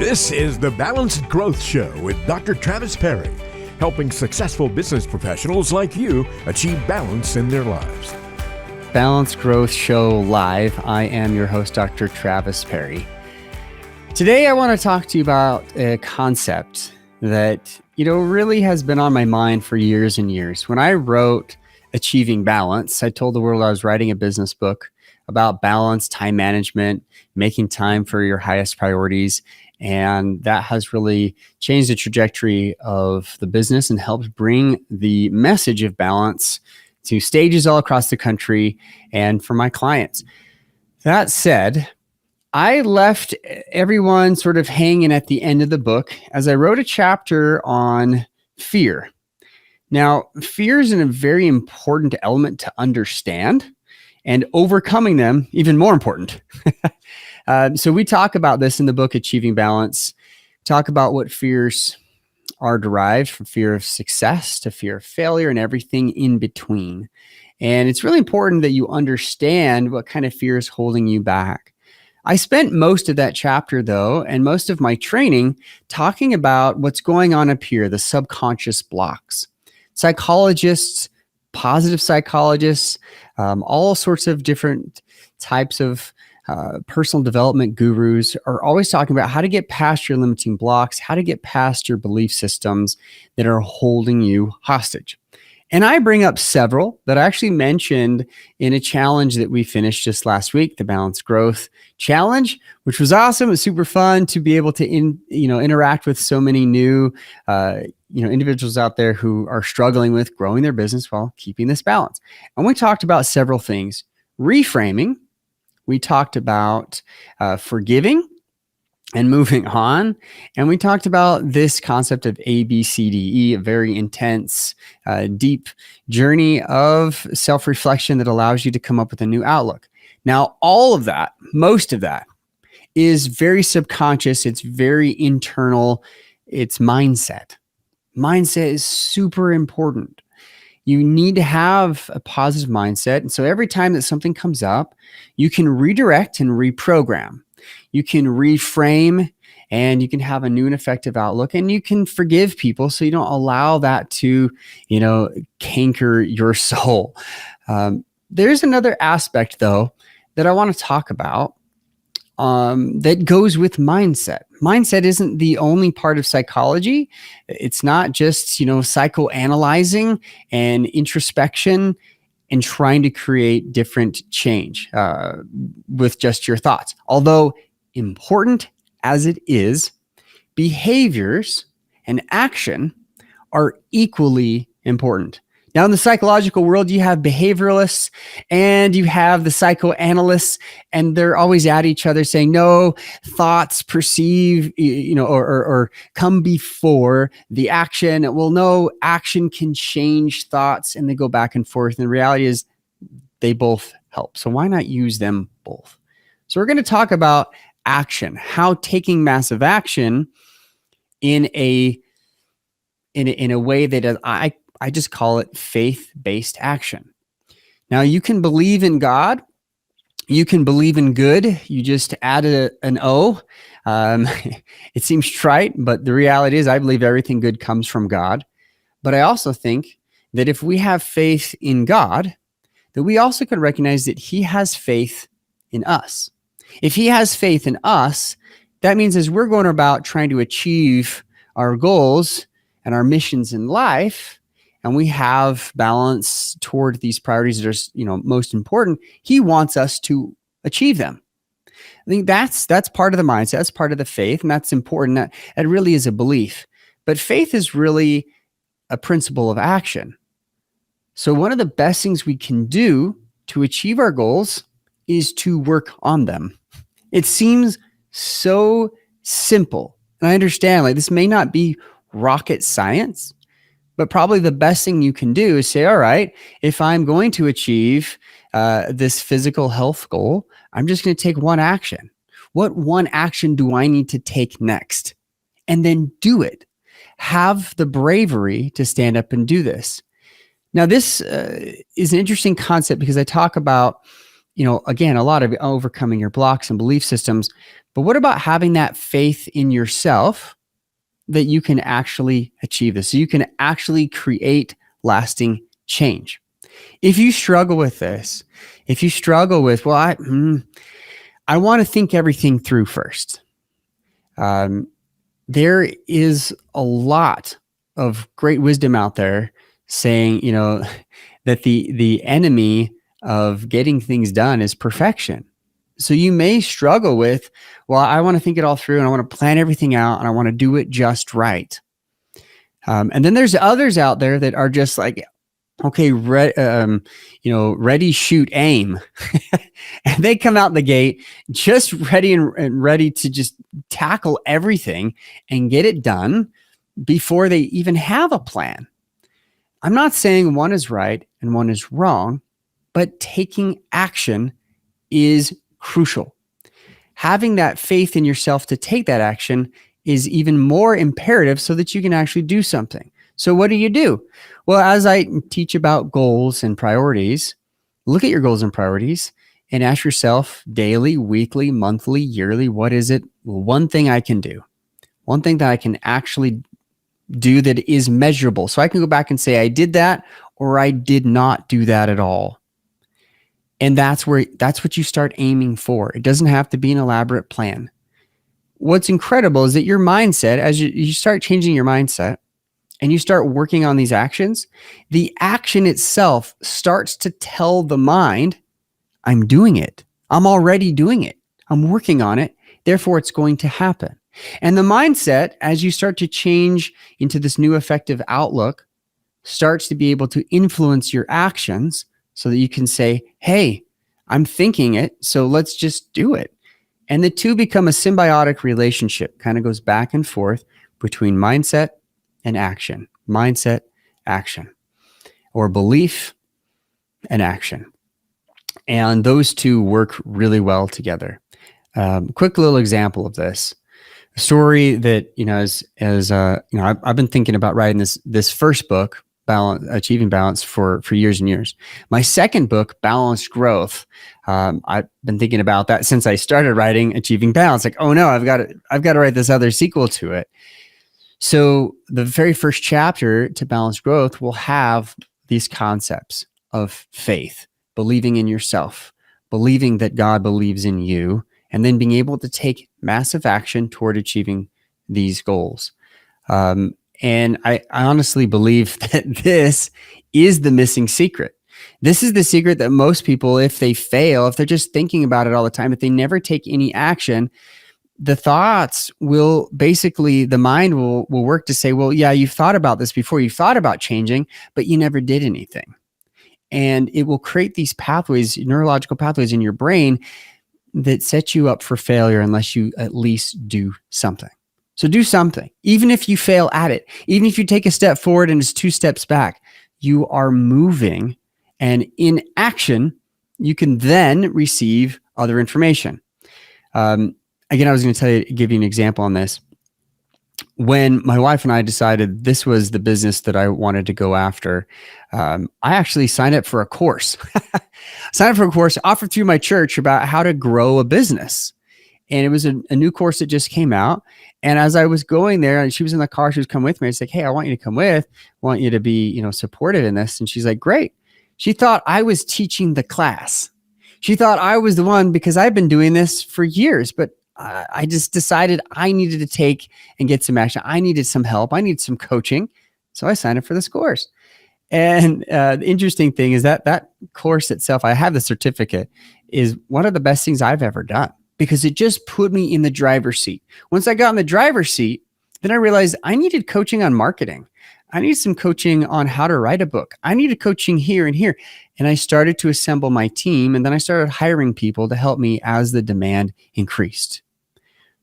This is the Balanced Growth Show with Dr. Travis Perry, helping successful business professionals like you achieve balance in their lives. Balanced Growth Show Live. I am your host, Dr. Travis Perry. Today, I want to talk to you about a concept that, really has been on my mind for years and years. When I wrote Achieving Balance, I told the world I was writing a business book about balance, time management, making time for your highest priorities. And that has really changed the trajectory of the business and helped bring the message of balance to stages all across the country and for my clients. That said, I left everyone sort of hanging at the end of the book as I wrote a chapter on fear. Now, fear is a very important element to understand, and overcoming them even more important. So we talk about this in the book, Achieving Balance, talk about what fears are derived from fear of success to fear of failure and everything in between. And it's really important that you understand what kind of fear is holding you back. I spent most of that chapter, though, and most of my training talking about what's going on up here, the subconscious blocks. Psychologists, positive psychologists, all sorts of different types of personal development gurus are always talking about how to get past your limiting blocks, how to get past your belief systems that are holding you hostage. And I bring up several that I actually mentioned in a challenge that we finished just last week, the Balanced Growth Challenge, which was awesome. It was super fun to be able to interact with so many new individuals out there who are struggling with growing their business while keeping this balance. And we talked about several things. Reframing. We talked about forgiving and moving on. And we talked about this concept of ABCDE, a very intense, deep journey of self-reflection that allows you to come up with a new outlook. Now, all of that, most of that, is very subconscious. It's very internal. It's mindset. Mindset is super important. You need to have a positive mindset. And so every time that something comes up, you can redirect and reprogram. You can reframe and you can have a new and effective outlook, and you can forgive people so you don't allow that to, canker your soul. There's another aspect, though, that I want to talk about that goes with mindset. Mindset isn't the only part of psychology. It's not just, psychoanalyzing and introspection and trying to create different change with just your thoughts. Although important as it is, behaviors and action are equally important. Now, in the psychological world, you have behavioralists and you have the psychoanalysts, and they're always at each other saying, no, thoughts perceive, or come before the action. Well, no, action can change thoughts, and they go back and forth. And the reality is they both help. So why not use them both? So we're going to talk about action, how taking massive action in a way that I just call it faith-based action. Now, you can believe in God. You can believe in good. You just added an O. It seems trite, but the reality is I believe everything good comes from God. But I also think that if we have faith in God, that we also can recognize that He has faith in us. If He has faith in us, that means as we're going about trying to achieve our goals and our missions in life, and we have balance toward these priorities that are, most important, He wants us to achieve them. I think that's part of the mindset. That's part of the faith, and that's important. That really is a belief. But faith is really a principle of action. So one of the best things we can do to achieve our goals is to work on them. It seems so simple. And I understand, this may not be rocket science, but probably the best thing you can do is say, all right, if I'm going to achieve this physical health goal, I'm just going to take one action. What one action do I need to take next? And then do it. Have the bravery to stand up and do this. Now, this is an interesting concept because I talk about again, a lot of overcoming your blocks and belief systems. But what about having that faith in yourself that you can actually achieve this? So you can actually create lasting change. If you struggle with this, if you struggle with, well, I want to think everything through first. There is a lot of great wisdom out there saying, that the enemy of getting things done is perfection. So you may struggle with, well, I want to think it all through and I want to plan everything out and I want to do it just right. And then there's others out there that are just like, okay, ready, shoot, aim. And they come out the gate just ready and ready to just tackle everything and get it done before they even have a plan. I'm not saying one is right and one is wrong, but taking action is crucial. Having that faith in yourself to take that action is even more imperative so that you can actually do something. So what do? Well, as I teach about goals and priorities, look at your goals and priorities and ask yourself daily, weekly, monthly, yearly, what is it? One thing I can do, one thing that I can actually do that is measurable. So I can go back and say, I did that or I did not do that at all. And that's what you start aiming for. It doesn't have to be an elaborate plan. What's incredible is that your mindset, as you start changing your mindset and you start working on these actions, the action itself starts to tell the mind, I'm doing it. I'm already doing it. I'm working on it. Therefore, it's going to happen. And the mindset, as you start to change into this new effective outlook, starts to be able to influence your actions so that you can say, hey, I'm thinking it, so let's just do it. And the two become a symbiotic relationship, kind of goes back and forth between mindset and action, mindset, action, or belief and action. And those two work really well together. Quick little example of this. A story that, I've been thinking about writing this first book, Achieving Balance, for years and years. My second book, Balanced Growth, I've been thinking about that since I started writing Achieving Balance. Like, oh no, I've got to write this other sequel to it. So the very first chapter to Balanced Growth will have these concepts of faith, believing in yourself, believing that God believes in you, and then being able to take massive action toward achieving these goals. And I honestly believe that this is the missing secret. This is the secret that most people, if they fail, if they're just thinking about it all the time, if they never take any action, the thoughts will basically, the mind will work to say, well, yeah, you've thought about this before, you've thought about changing, but you never did anything. And it will create these pathways, neurological pathways in your brain that set you up for failure unless you at least do something. So do something. Even if you fail at it, even if you take a step forward and it's 2 steps back, you are moving. And in action, you can then receive other information. Again, I was going to give you an example on this. When my wife and I decided this was the business that I wanted to go after, I actually signed up for a course. Offered through my church about how to grow a business. And it was a new course that just came out. And as I was going there, and she was in the car, she was coming with me. I was like, hey, I want you to come with. I want you to be, supportive in this. And she's like, great. She thought I was teaching the class. She thought I was the one because I've been doing this for years, but I just decided I needed to take and get some action. I needed some help. I needed some coaching. So I signed up for this course. And the interesting thing is that course itself, I have the certificate, is one of the best things I've ever done because it just put me in the driver's seat. Once I got in the driver's seat, then I realized I needed coaching on marketing. I needed some coaching on how to write a book. I needed coaching here and here. And I started to assemble my team, and then I started hiring people to help me as the demand increased.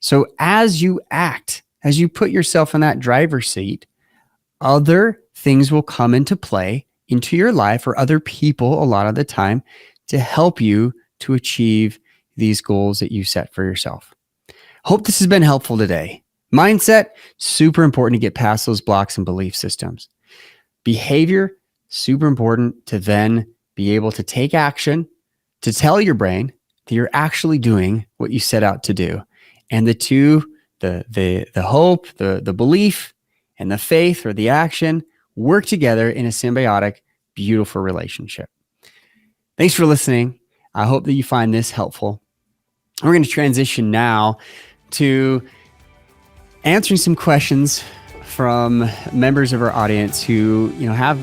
So as you act, as you put yourself in that driver's seat, other things will come into play into your life, or other people a lot of the time, to help you to achieve these goals that you set for yourself. Hope this has been helpful today. Mindset, super important to get past those blocks and belief systems. Behavior, super important to then be able to take action to tell your brain that you're actually doing what you set out to do. And the two, the hope, the belief, and the faith or the action work together in a symbiotic, beautiful relationship. Thanks for listening. I hope that you find this helpful. We're going to transition now to answering some questions from members of our audience who, have